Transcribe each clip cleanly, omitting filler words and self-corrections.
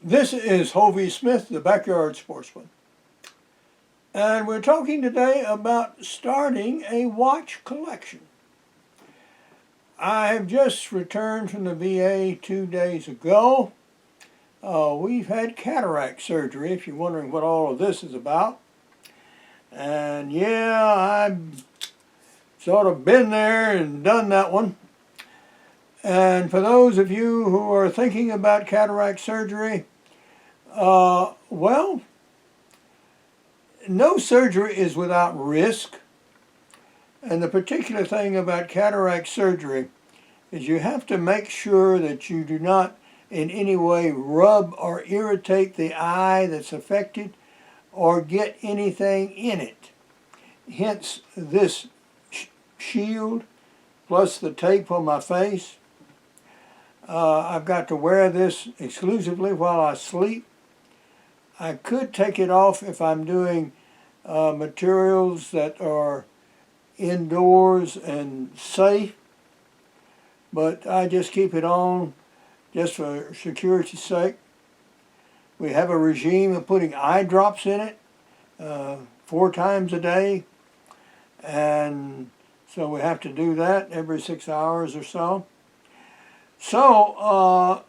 This is Hovey Smith, the Backyard Sportsman, and we're talking today about starting a watch collection. I have just returned from the VA 2 days ago. We've had cataract surgery, if you're wondering what all of this is about. And yeah, I've sort of been there and done that one. And for those of you who are thinking about cataract surgery, well, no surgery is without risk. And the particular thing about cataract surgery is you have to make sure that you do not in any way rub or irritate the eye that's affected or get anything in it. Hence this shield plus the tape on my face. I've got to wear this exclusively while I sleep. I could take it off if I'm doing materials that are indoors and safe, but I just keep it on just for security's sake. We have a regime of putting eye drops in it 4 times a day, and so we have to do that every 6 hours or so. So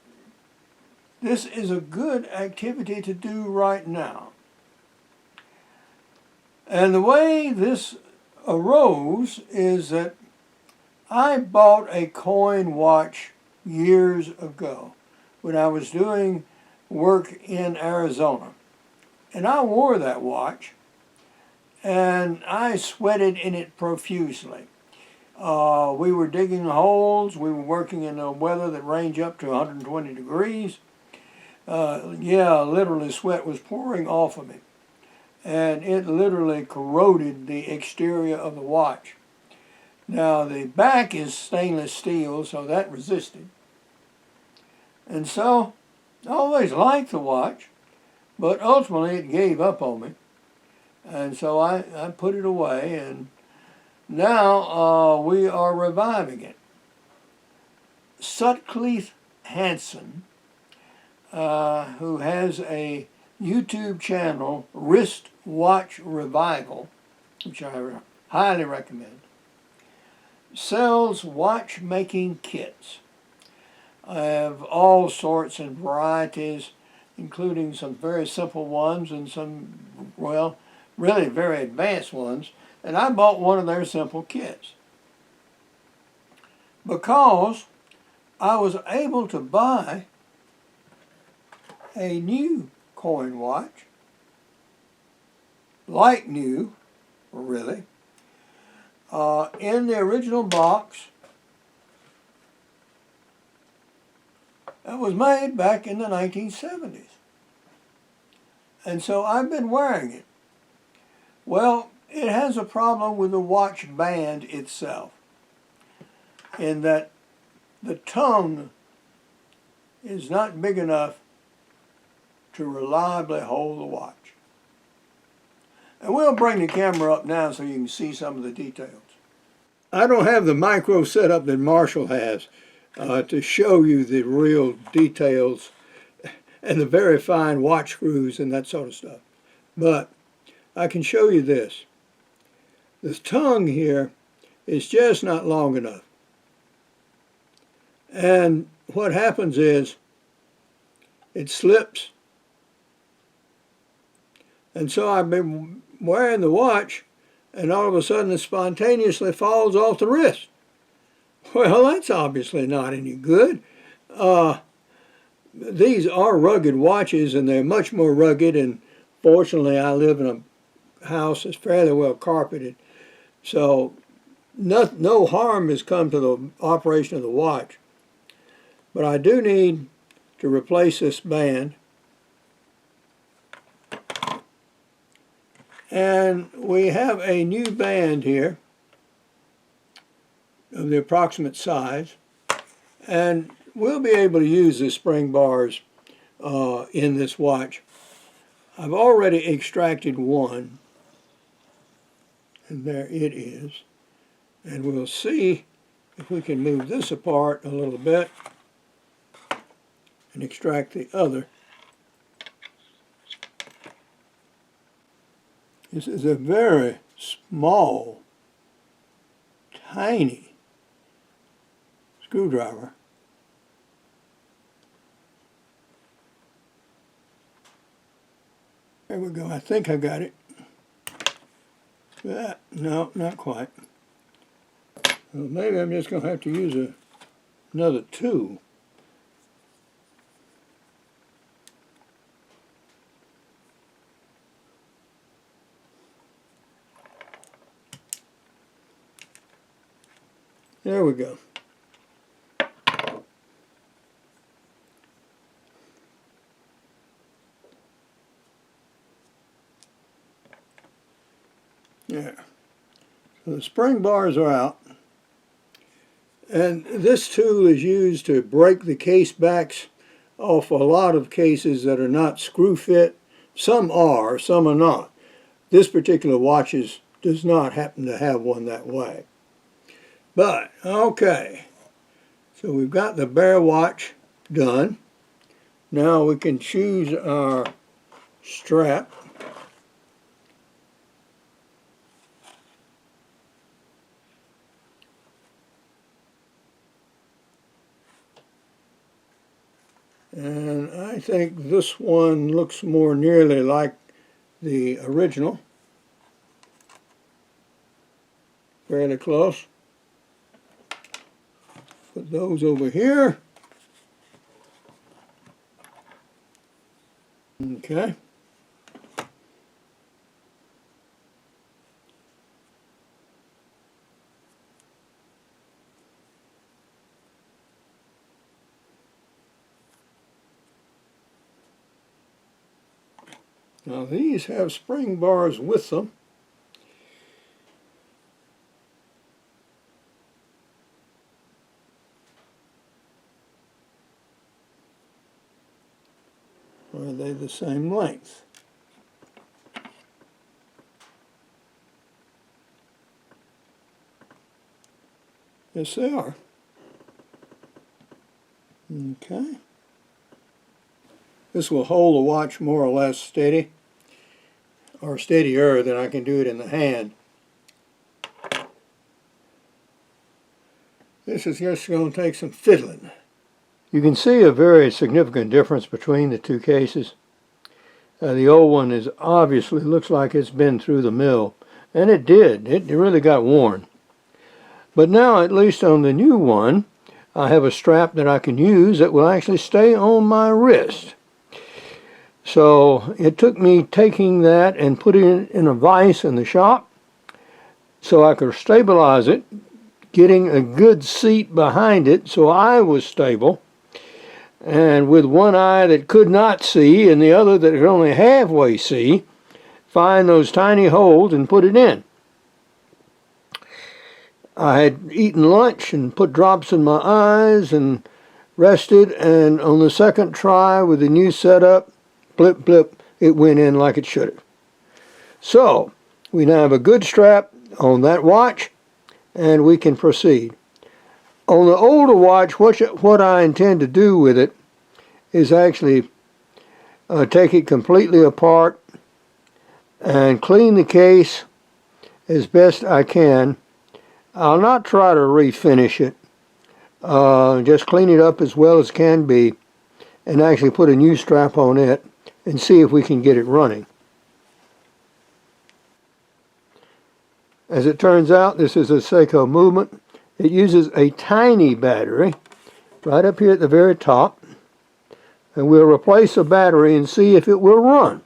this is a good activity to do right now. And the way this arose is that I bought a coin watch years ago when I was doing work in Arizona. And I wore that watch and I sweated in it profusely. We were digging holes, we were working in a weather that ranged up to 120 degrees. Literally sweat was pouring off of me. And it literally corroded the exterior of the watch. Now the back is stainless steel, so that resisted. And so I always liked the watch, but ultimately it gave up on me. And so I put it away, and now we are reviving it. Sutcliffe Hansen, who has a YouTube channel, Wrist Watch Revival, which I highly recommend, sells watchmaking kits. I have all sorts and varieties, including some very simple ones and some, well, really very advanced ones. And I bought one of their simple kits because I was able to buy a new coin watch, like new, really, in the original box that was made back in the 1970s. And so I've been wearing it. Well, it has a problem with the watch band itself, in that the tongue is not big enough to reliably hold the watch. And we'll bring the camera up now so you can see some of the details. I don't have the micro setup that Marshall has to show you the real details and the very fine watch screws and that sort of stuff. But I can show you this. The tongue here is just not long enough. And what happens is it slips. And so I've been wearing the watch, and all of a sudden it spontaneously falls off the wrist. Well, that's obviously not any good. These are rugged watches, and they're much more rugged, and fortunately I live in a house that's fairly well carpeted, so no harm has come to the operation of the watch. But I do need to replace this band. And we have a new band here of the approximate size, and we'll be able to use the spring bars in this watch. I've already extracted one, and there it is. And we'll see if we can move this apart a little bit and extract the other. This is a very small, tiny screwdriver. There we go. I think I got it. No, not quite. Well, maybe I'm just going to have to use another tool. There we go. There. So the spring bars are out. And this tool is used to break the case backs off a lot of cases that are not screw fit. Some are, some are not. This particular watch does not happen to have one that way. But, okay, so we've got the bare watch done. Now we can choose our strap. And I think this one looks more nearly like the original. Fairly close. Put those over here. Okay. Now these have spring bars with them. Or are they the same length? Yes, they are. Okay. This will hold the watch more or less steady, or steadier than I can do it in the hand. This is just going to take some fiddling. You can see a very significant difference between the two cases. The old one is obviously looks like it's been through the mill, and it did. It really got worn. But now, at least on the new one, I have a strap that I can use that will actually stay on my wrist. So it took me taking that and putting it in a vise in the shop so I could stabilize it, getting a good seat behind it so I was stable, and with one eye that could not see and the other that could only halfway see, find those tiny holes and put it in. I had eaten lunch and put drops in my eyes and rested, and on the second try with the new setup, blip blip, it went in like it should have. So we now have a good strap on that watch, and we can proceed. On the older watch, what I intend to do with it is actually take it completely apart and clean the case as best I can. I'll not try to refinish it, just clean it up as well as can be and actually put a new strap on it and see if we can get it running. As it turns out, this is a Seiko Movement. It uses a tiny battery right up here at the very top, and we'll replace the battery and see if it will run.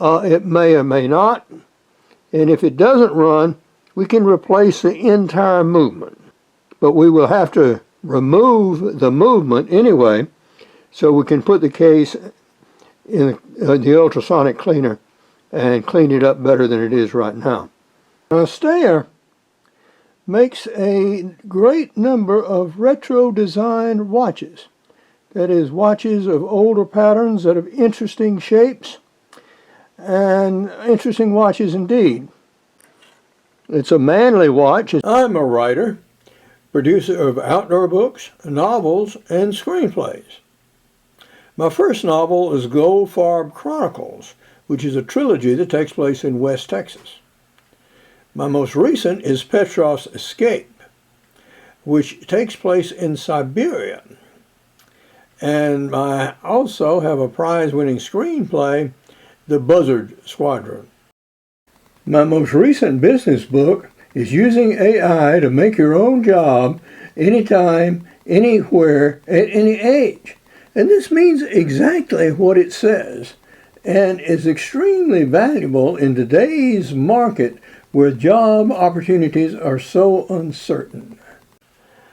It may or may not, and if it doesn't run, we can replace the entire movement. But we will have to remove the movement anyway, so we can put the case in the ultrasonic cleaner and clean it up better than it is right now. Now, Stayer makes a great number of retro designed watches. That is, watches of older patterns that have interesting shapes, and interesting watches indeed. It's a manly watch. I'm a writer, producer of outdoor books, novels, and screenplays. My first novel is Goldfarb Chronicles, which is a trilogy that takes place in West Texas. My most recent is Petrov's Escape, which takes place in Siberia. And I also have a prize-winning screenplay, The Buzzard Squadron. My most recent business book is Using AI to Make Your Own Job Anytime, Anywhere, at any age. And this means exactly what it says, and is extremely valuable in today's market where job opportunities are so uncertain.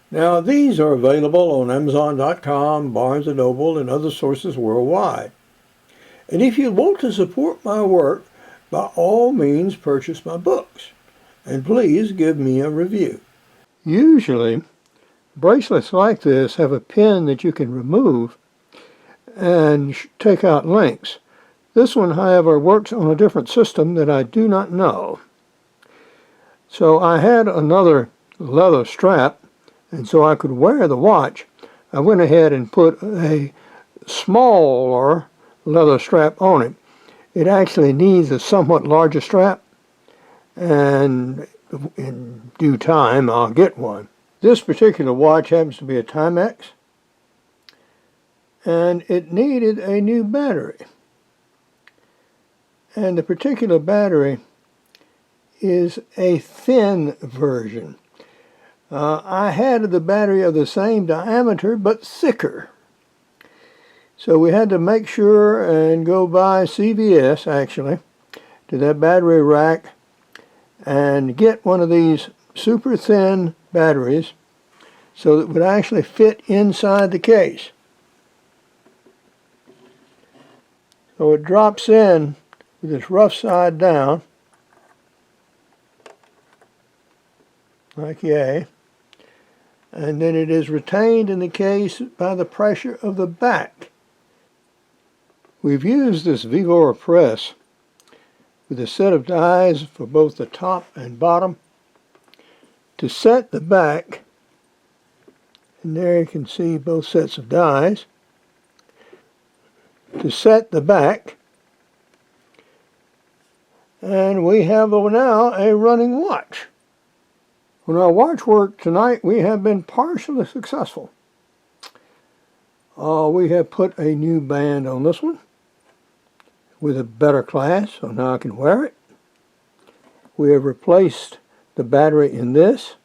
Now, these are available on Amazon.com, Barnes & Noble, and other sources worldwide. And if you want to support my work, by all means purchase my books. And please give me a review. Usually, bracelets like this have a pin that you can remove and take out links. This one, however, works on a different system that I do not know. So I had another leather strap, and so I could wear the watch. I went ahead and put a smaller leather strap on it. It actually needs a somewhat larger strap, and in due time I'll get one. This particular watch happens to be a Timex, and it needed a new battery. And the particular battery is a thin version. I had the battery of the same diameter but thicker. So we had to make sure and go by CVS actually to that battery rack and get one of these super thin batteries so that it would actually fit inside the case. So it drops in with its rough side down, like yay, and then it is retained in the case by the pressure of the back. We've used this Vivora press with a set of dies for both the top and bottom to set the back, and there you can see both sets of dies, to set the back, and we have now a running watch. On our watch work tonight, we have been partially successful. We have put a new band on this one with a better class, so now I can wear it. We have replaced the battery in this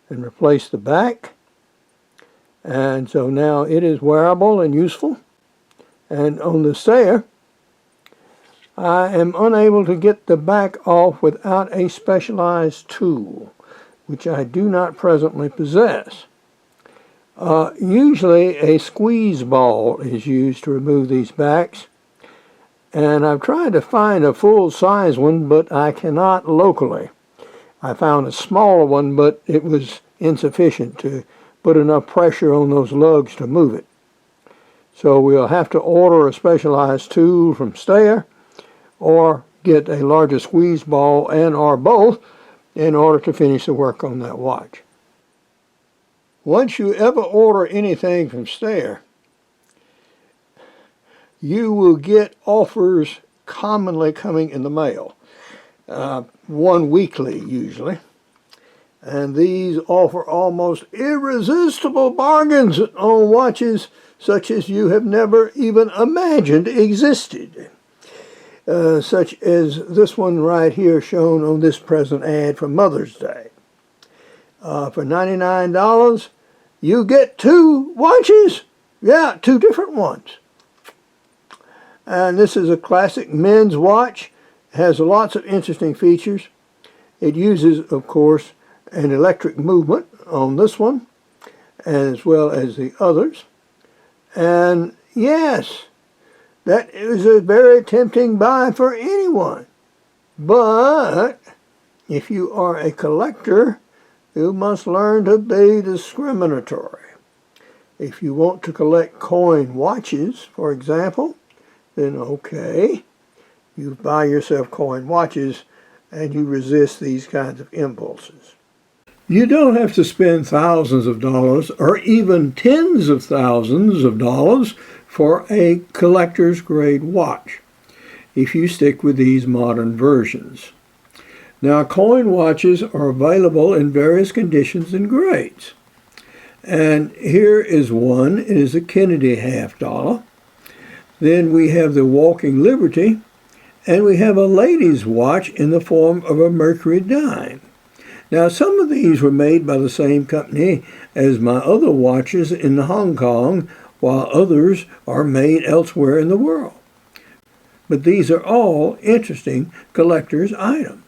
and replaced the back, and so now it is wearable and useful. And on the stayer, I am unable to get the back off without a specialized tool, which I do not presently possess. Usually a squeeze ball is used to remove these backs, and I've tried to find a full-size one, but I cannot locally. I found a smaller one, but it was insufficient to put enough pressure on those lugs to move it. So we'll have to order a specialized tool from Stayer or get a larger squeeze ball and or both in order to finish the work on that watch. Once you ever order anything from Stayer, you will get offers commonly coming in the mail, one weekly usually. And these offer almost irresistible bargains on watches such as you have never even imagined existed. Such as this one right here shown on this present ad for Mother's Day. For $99, you get 2 watches. Yeah, 2 different ones. And this is a classic men's watch. It has lots of interesting features. It uses, of course, an electric movement on this one, as well as the others. And yes, that is a very tempting buy for anyone. But if you are a collector, you must learn to be discriminatory. If you want to collect coin watches, for example, then okay, you buy yourself coin watches and you resist these kinds of impulses. You don't have to spend thousands of dollars or even tens of thousands of dollars for a collector's grade watch. if you stick with these modern versions. Now, coin watches are available in various conditions and grades. And here is one. It is a Kennedy $50. Then we have the Walking Liberty, and we have a lady's watch in the form of a Mercury dime. Now, some of these were made by the same company as my other watches in Hong Kong, while others are made elsewhere in the world. But these are all interesting collector's items.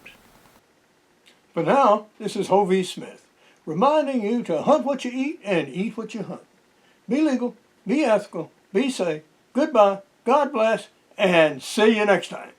For now, this is Hovey Smith, reminding you to hunt what you eat and eat what you hunt. Be legal, be ethical, be safe. Goodbye, God bless, and see you next time.